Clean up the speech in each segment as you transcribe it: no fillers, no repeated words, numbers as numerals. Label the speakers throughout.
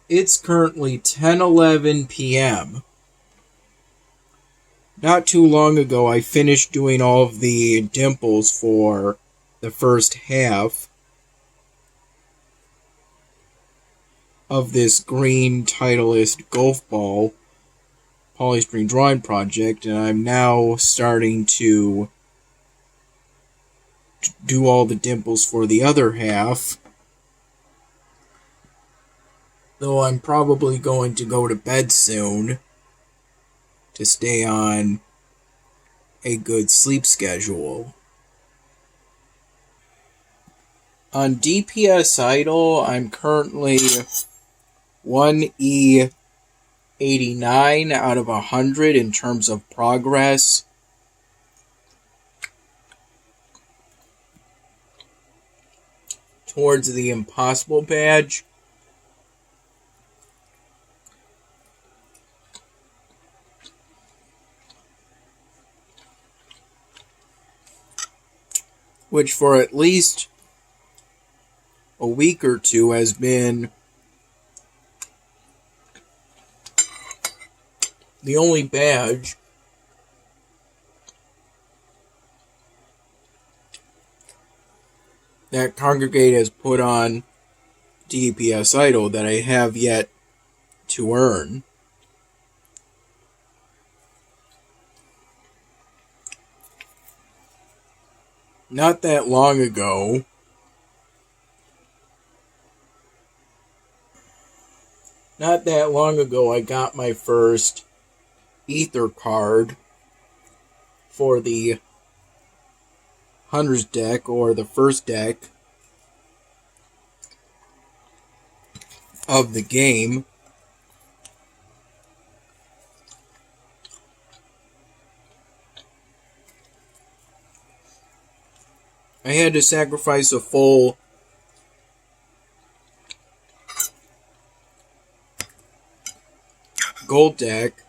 Speaker 1: It's currently 10:11 p.m. Not too long ago, I finished doing all of the dimples for the first half of this green Titleist golf ball polystyrene drawing project, and I'm now starting to do all the dimples for the other half. Though I'm probably going to go to bed soon to stay on a good sleep schedule. On DPS Idle, I'm currently 1E89 out of 100 in terms of progress. Towards the Impossible badge. Which for at least a week or two has been the only badge that Congregate has put on DPS Idol that I have yet to earn. Not that long ago, I got my first Ether card for the Hunter's deck, or the first deck of the game. I had to sacrifice a full gold deck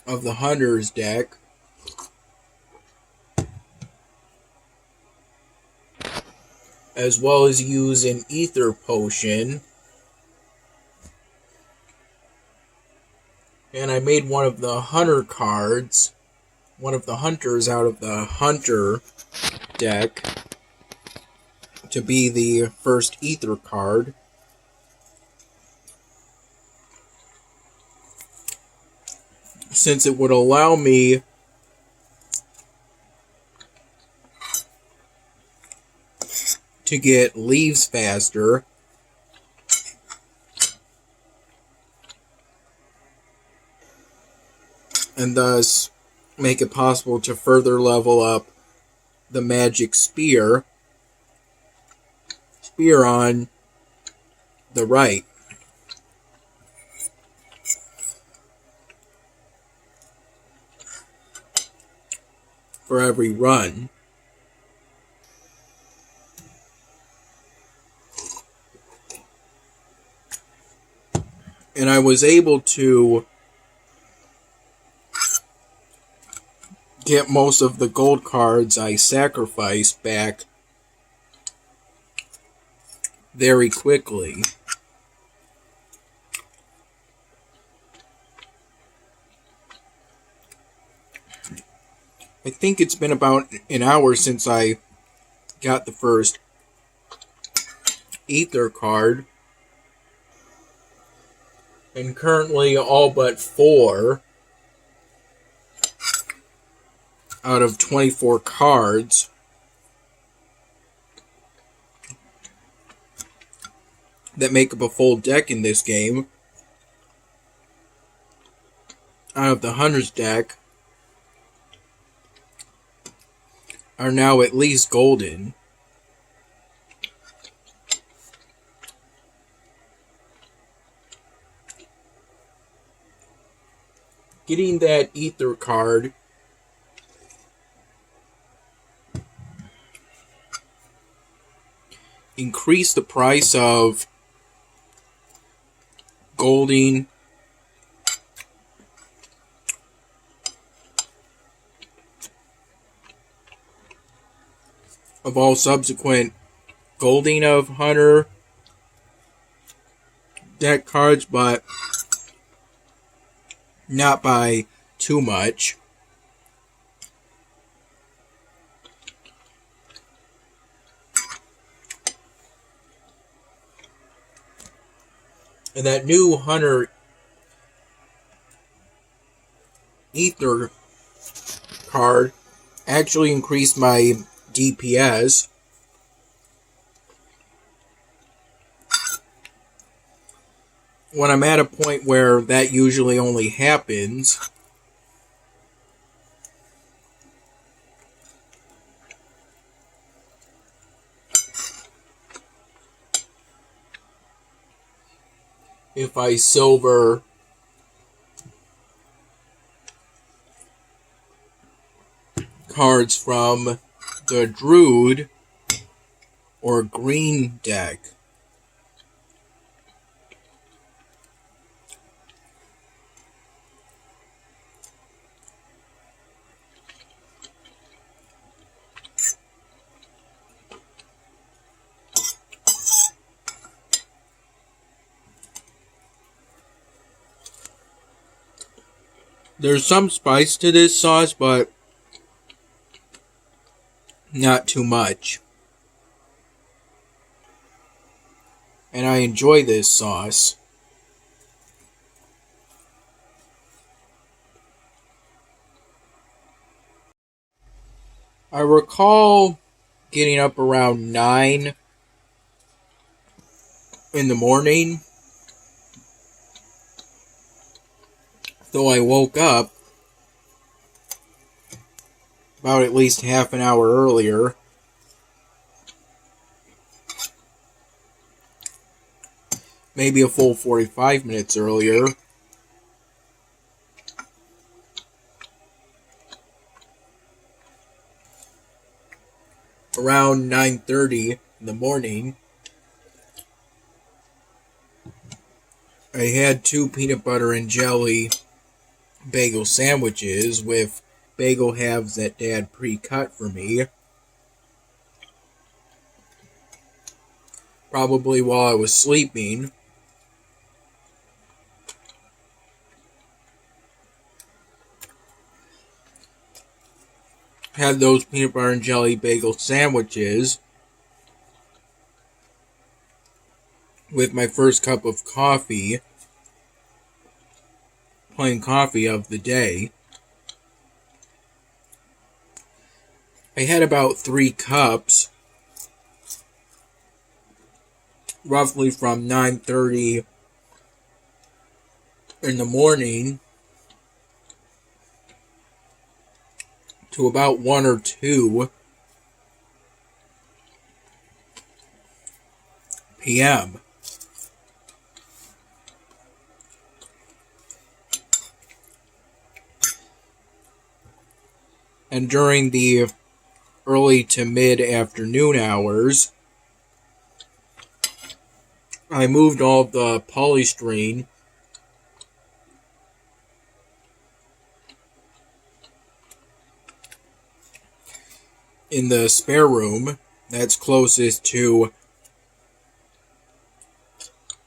Speaker 1: of the Hunter's deck as well as use an Ether potion. And I made one of the Hunter cards, one of the Hunters out of the Hunter deck, to be the first Ether card. Since it would allow me to get leaves faster, and thus make it possible to further level up the magic spear on the right. For every run. And I was able to get most of the gold cards I sacrificed back very quickly. I think it's been about an hour since I got the first Ether card. And currently all but 4 out of 24 cards that make up a full deck in this game out of the Hunter's deck are now at least golden. Getting that Ether card increase the price of golding of all subsequent golding of Hunter deck cards, but not by too much. And that new Hunter Ether card actually increased my DPS. When I'm at a point where that usually only happens, if I silver cards from the Druid or green deck. There's some spice to this sauce, but not too much. And I enjoy this sauce. I recall getting up around 9 in the morning, though I woke up about at least half an hour earlier. Maybe a full 45 minutes earlier. Around 9:30 in the morning, I had 2 peanut butter and jelly bagel sandwiches with bagel halves that Dad pre-cut for me. Probably while I was sleeping. Had those peanut butter and jelly bagel sandwiches with my first cup of coffee, plain coffee of the day. I had about 3 cups, roughly from 9:30 in the morning to about 1 or 2 p.m. And during the early to mid-afternoon hours, I moved all the polystyrene in the spare room that's closest to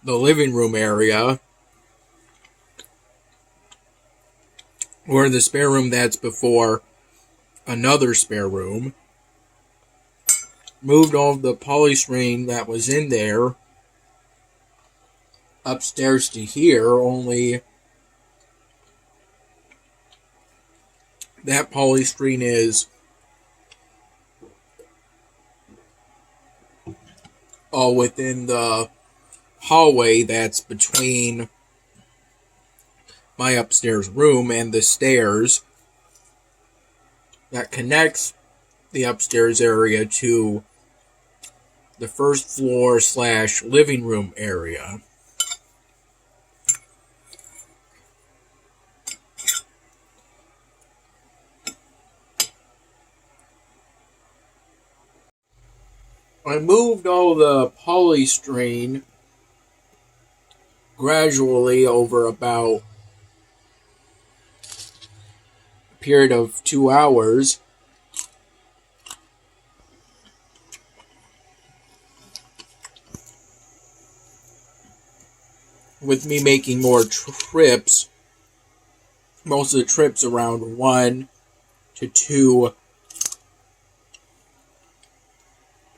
Speaker 1: the living room area, or the spare room that's before another spare room. Moved all of the polystyrene that was in there upstairs to here, only that polystyrene is all within the hallway that's between my upstairs room and the stairs that connects the upstairs area to the first floor / living room area. I moved all the polystyrene gradually over about a period of 2 hours. With me making more trips, most of the trips around 1 to 2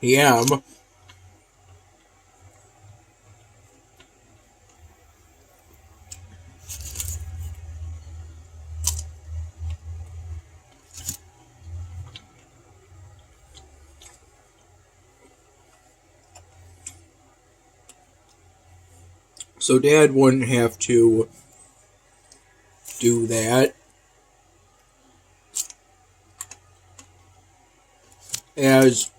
Speaker 1: p.m. So Dad wouldn't have to do that. As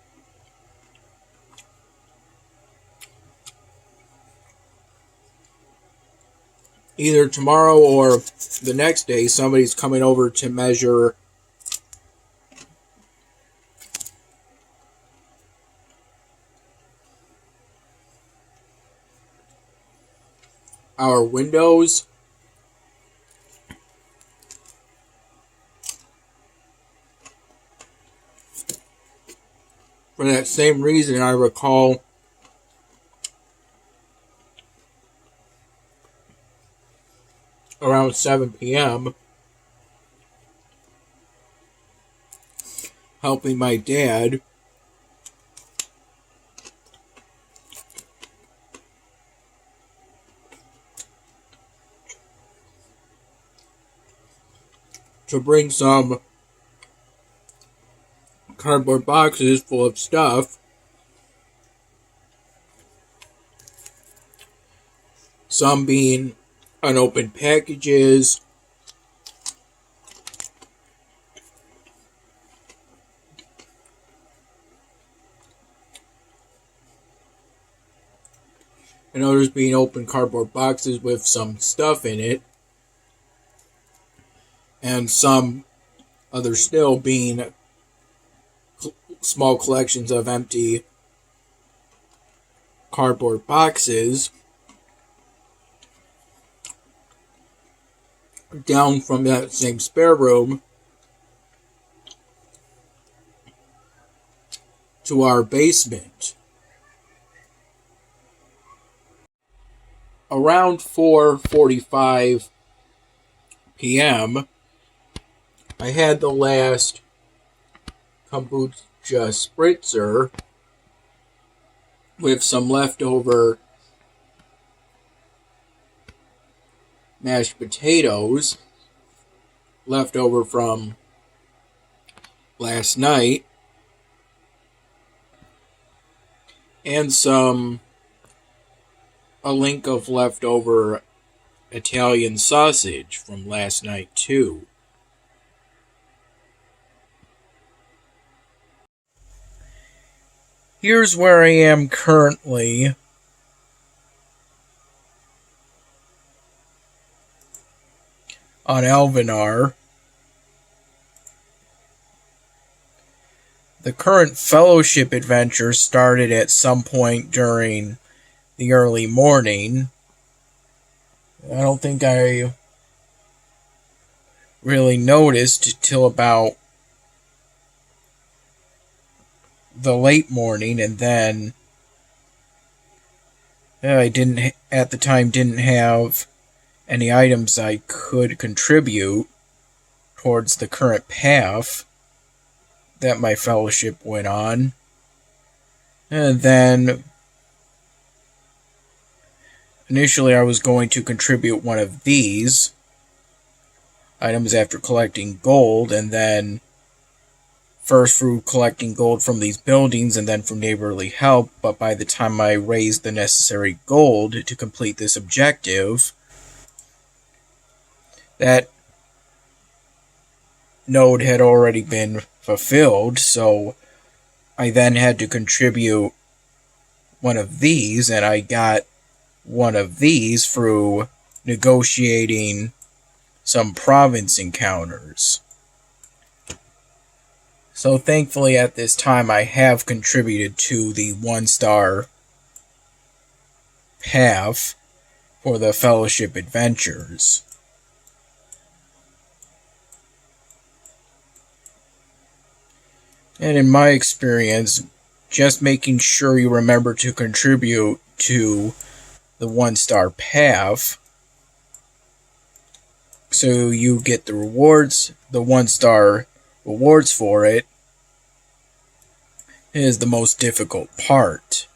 Speaker 1: either tomorrow or the next day, somebody's coming over to measure our windows. For that same reason, I recall around 7 p.m. helping my dad to bring some cardboard boxes full of stuff. Some being unopened packages, and others being open cardboard boxes with some stuff in it, and some others still being small collections of empty cardboard boxes down from that same spare room to our basement. Around 4:45 p.m., I had the last kombucha spritzer with some leftover mashed potatoes left over from last night, and a link of leftover Italian sausage from last night too. Here's where I am currently. On Alvenar. The current fellowship adventure started at some point during the early morning. I don't think I really noticed till about the late morning, and then I didn't have any items I could contribute towards the current path that my fellowship went on. And then initially I was going to contribute one of these items after collecting gold, and then first through collecting gold from these buildings and then from neighborly help, but by the time I raised the necessary gold to complete this objective, that node had already been fulfilled, so I then had to contribute one of these, and I got one of these through negotiating some province encounters. So thankfully at this time I have contributed to the 1-star path for the Fellowship Adventures. And in my experience, just making sure you remember to contribute to the 1-star path so you get the rewards, the 1-star rewards for it, is the most difficult part.